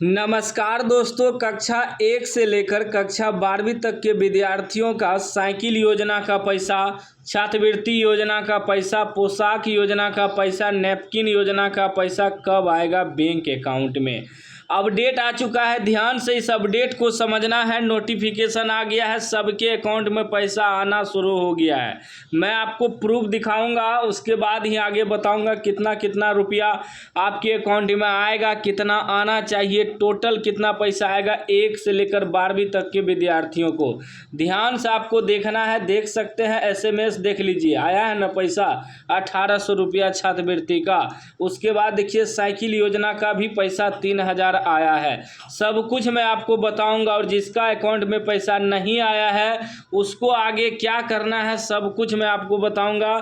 नमस्कार दोस्तों, कक्षा 1 से लेकर कक्षा 12वीं तक के विद्यार्थियों का साइकिल योजना का पैसा, छात्रवृत्ति योजना का पैसा, पोशाक योजना का पैसा, नैपकिन योजना का पैसा कब आएगा बैंक अकाउंट में। अपडेट आ चुका है, ध्यान से इस अपडेट को समझना है। नोटिफिकेशन आ गया है, सबके अकाउंट में पैसा आना शुरू हो गया है। मैं आपको प्रूफ दिखाऊंगा, उसके बाद ही आगे बताऊंगा कितना कितना रुपया आपके अकाउंट में आएगा, कितना आना चाहिए, टोटल कितना पैसा आएगा 1 से लेकर 12वीं तक के विद्यार्थियों को। ध्यान से आपको देखना है, देख सकते हैं SMS देख लीजिए, आया है ना पैसा 1800 रुपया छात्रवृत्ति का। उसके बाद देखिए साइकिल योजना का भी पैसा 3000 आया है। सब कुछ मैं आपको बताऊंगा, और जिसका अकाउंट में पैसा नहीं आया है उसको आगे क्या करना है सब कुछ मैं आपको बताऊंगा।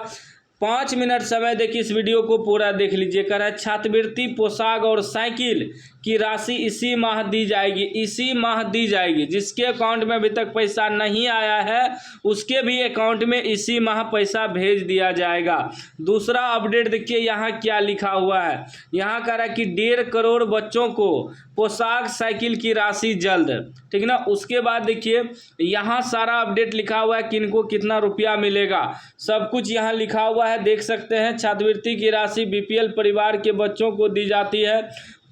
5 मिनट समय देखिए, इस वीडियो को पूरा देख लीजिए। कह रहा है छात्रवृत्ति, पोशाक और साइकिल की राशि इसी माह दी जाएगी, इसी माह दी जाएगी। जिसके अकाउंट में अभी तक पैसा नहीं आया है उसके भी अकाउंट में इसी माह पैसा भेज दिया जाएगा। दूसरा अपडेट देखिए यहाँ क्या लिखा हुआ है। यहाँ कह रहा है कि 1.5 करोड़ बच्चों को पोशाक साइकिल की राशि जल्द, ठीक ना। उसके बाद देखिए यहाँ सारा अपडेट लिखा हुआ है, किनको कितना रुपया मिलेगा सब कुछ यहाँ लिखा हुआ है, देख सकते हैं। छात्रवृत्ति की राशि BPL परिवार के बच्चों को दी जाती है।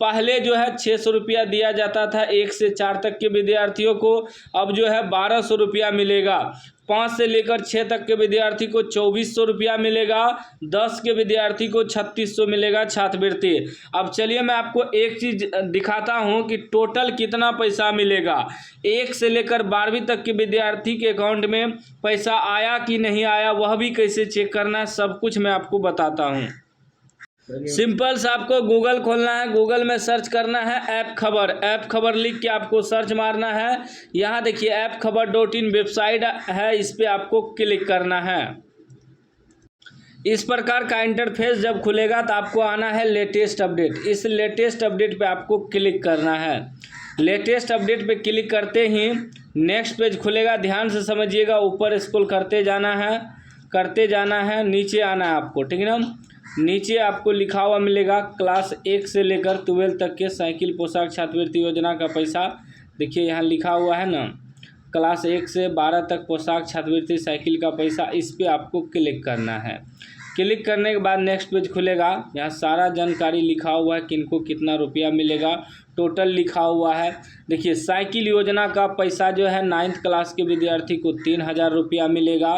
पहले जो है 600 रुपया दिया जाता था 1 से 4 तक के विद्यार्थियों को, अब जो है 1200 रुपया मिलेगा। 5 से लेकर 6 तक के विद्यार्थी को 2400 रुपया मिलेगा। 10 के विद्यार्थी को 3600 मिलेगा छात्रवृत्ति। अब चलिए मैं आपको एक चीज़ दिखाता हूं कि टोटल कितना पैसा मिलेगा। 1 से लेकर 12वीं तक के विद्यार्थी के अकाउंट में पैसा आया कि नहीं आया, वह भी कैसे चेक करना है, सब कुछ मैं आपको बताता हूँ। सिंपल से आपको गूगल खोलना है, गूगल में सर्च करना है ऐप खबर। ऐप खबर लिख के आपको सर्च मारना है। यहाँ देखिए appkhabar.in वेबसाइट है, इस पर आपको क्लिक करना है। इस प्रकार का इंटरफेस जब खुलेगा तो आपको आना है लेटेस्ट अपडेट। इस लेटेस्ट अपडेट पे आपको क्लिक करना है। लेटेस्ट अपडेट पे क्लिक करते ही नेक्स्ट पेज खुलेगा, ध्यान से समझिएगा। ऊपर स्क्रॉल करते जाना है, नीचे आना है आपको, ठीक है ना। नीचे आपको लिखा हुआ मिलेगा क्लास 1 से लेकर 12 तक के साइकिल पोशाक छात्रवृत्ति योजना का पैसा। देखिए यहाँ लिखा हुआ है ना, क्लास 1 से 12 तक पोशाक छात्रवृत्ति साइकिल का पैसा। इस पे आपको क्लिक करना है। क्लिक करने के बाद नेक्स्ट पेज खुलेगा, यहाँ सारा जानकारी लिखा हुआ है, किनको कितना रुपया मिलेगा, टोटल लिखा हुआ है। देखिए साइकिल योजना का पैसा जो है 9th क्लास के विद्यार्थी को 3000 रुपया मिलेगा।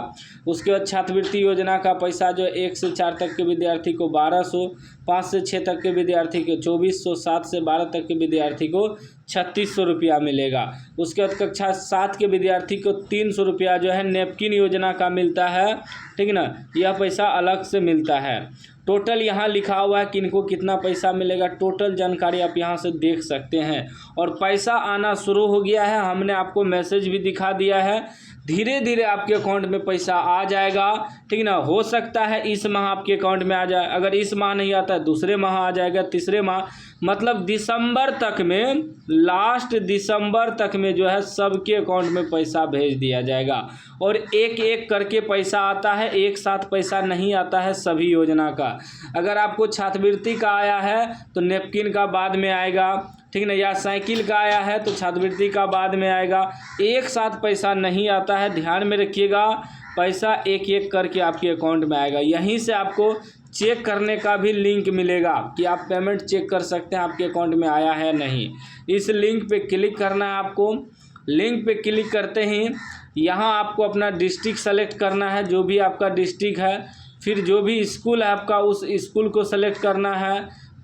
उसके बाद छात्रवृत्ति योजना का पैसा जो 1 से 4 तक के विद्यार्थी को 1200, 5 से 6 तक के विद्यार्थी को 2400, 7 से 12 तक के विद्यार्थी को 3600 रुपया मिलेगा। उसके बाद कक्षा 7 के विद्यार्थी को 300 रुपया जो है नैपकिन योजना का मिलता है, ठीक ना। यह पैसा अलग से मिलता है। टोटल यहाँ लिखा हुआ है किनको कितना पैसा मिलेगा, टोटल जानकारी आप यहाँ से देख सकते हैं। और पैसा आना शुरू हो गया है, हमने आपको मैसेज भी दिखा दिया है। धीरे धीरे आपके अकाउंट में पैसा आ जाएगा, ठीक ना। हो सकता है इस माह आपके अकाउंट में आ जाए, अगर इस माह नहीं आता है दूसरे माह आ जाएगा, तीसरे माह, मतलब दिसंबर तक में, लास्ट दिसंबर तक में जो है सबके अकाउंट में पैसा भेज दिया जाएगा। और एक एक करके पैसा आता है, एक साथ पैसा नहीं आता है सभी योजना का। अगर आपको छात्रवृत्ति का आया है तो नैपकिन का बाद में आएगा, ठीक ना, या साइकिल का आया है तो छात्रवृत्ति का बाद में आएगा। एक साथ पैसा नहीं आता है, ध्यान में रखिएगा। पैसा एक एक करके आपके अकाउंट में आएगा। यहीं से आपको चेक करने का भी लिंक मिलेगा कि आप पेमेंट चेक कर सकते हैं आपके अकाउंट में आया है नहीं। इस लिंक पे क्लिक करना है आपको। लिंक पे क्लिक करते ही यहाँ आपको अपना डिस्ट्रिक्ट सेलेक्ट करना है, जो भी आपका डिस्ट्रिक्ट है। फिर जो भी स्कूल है आपका, उस स्कूल को सेलेक्ट करना है।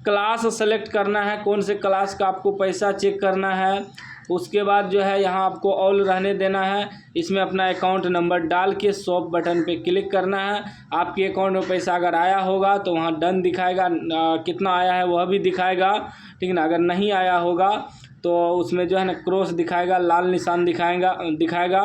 क्लास सेलेक्ट करना है, कौन से क्लास का आपको पैसा चेक करना है। उसके बाद जो है यहाँ आपको ऑल रहने देना है। इसमें अपना अकाउंट नंबर डाल के शॉप बटन पे क्लिक करना है। आपके अकाउंट में पैसा अगर आया होगा तो वहाँ डन दिखाएगा, कितना आया है वह भी दिखाएगा, ठीक ना। अगर नहीं आया होगा तो उसमें जो है ना क्रॉस दिखाएगा, लाल निशान दिखाएगा,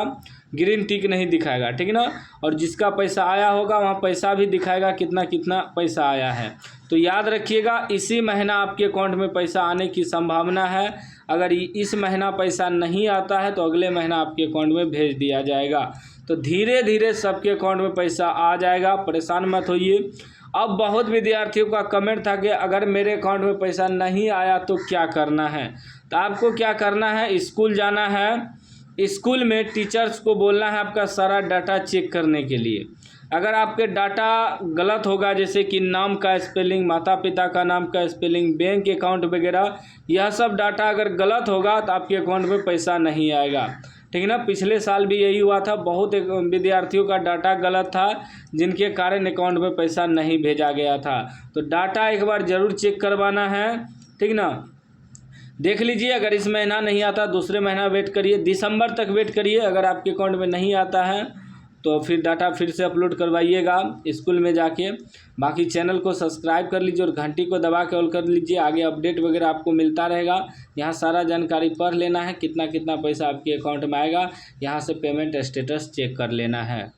ग्रीन टिक नहीं दिखाएगा, ठीक ना। और जिसका पैसा आया होगा वहाँ पैसा भी दिखाएगा कितना कितना पैसा आया है। तो याद रखिएगा इसी महीना आपके अकाउंट में पैसा आने की संभावना है। अगर इस महीना पैसा नहीं आता है तो अगले महीना आपके अकाउंट में भेज दिया जाएगा। तो धीरे धीरे सबके अकाउंट में पैसा आ जाएगा, परेशान मत होइए। अब बहुत विद्यार्थियों का कमेंट था कि अगर मेरे अकाउंट में पैसा नहीं आया तो क्या करना है। तो आपको क्या करना है, स्कूल जाना है, स्कूल में टीचर्स को बोलना है आपका सारा डाटा चेक करने के लिए। अगर आपके डाटा गलत होगा, जैसे कि नाम का स्पेलिंग, माता पिता का नाम का स्पेलिंग, बैंक अकाउंट वगैरह, यह सब डाटा अगर गलत होगा तो आपके अकाउंट में पैसा नहीं आएगा, ठीक है ना। पिछले साल भी यही हुआ था, बहुत विद्यार्थियों का डाटा गलत था जिनके कारण अकाउंट में पैसा नहीं भेजा गया था। तो डाटा एक बार ज़रूर चेक करवाना है, ठीक ना। देख लीजिए, अगर इस महीना नहीं आता दूसरे महीना वेट करिए, दिसंबर तक वेट करिए। अगर आपके अकाउंट में नहीं आता है तो फिर डाटा फिर से अपलोड करवाइएगा स्कूल में जाके। बाकी चैनल को सब्सक्राइब कर लीजिए और घंटी को दबा के ऑल कर लीजिए, आगे अपडेट वगैरह आपको मिलता रहेगा। यहाँ सारा जानकारी पढ़ लेना है, कितना कितना पैसा आपके अकाउंट में आएगा, यहाँ से पेमेंट स्टेटस चेक कर लेना है।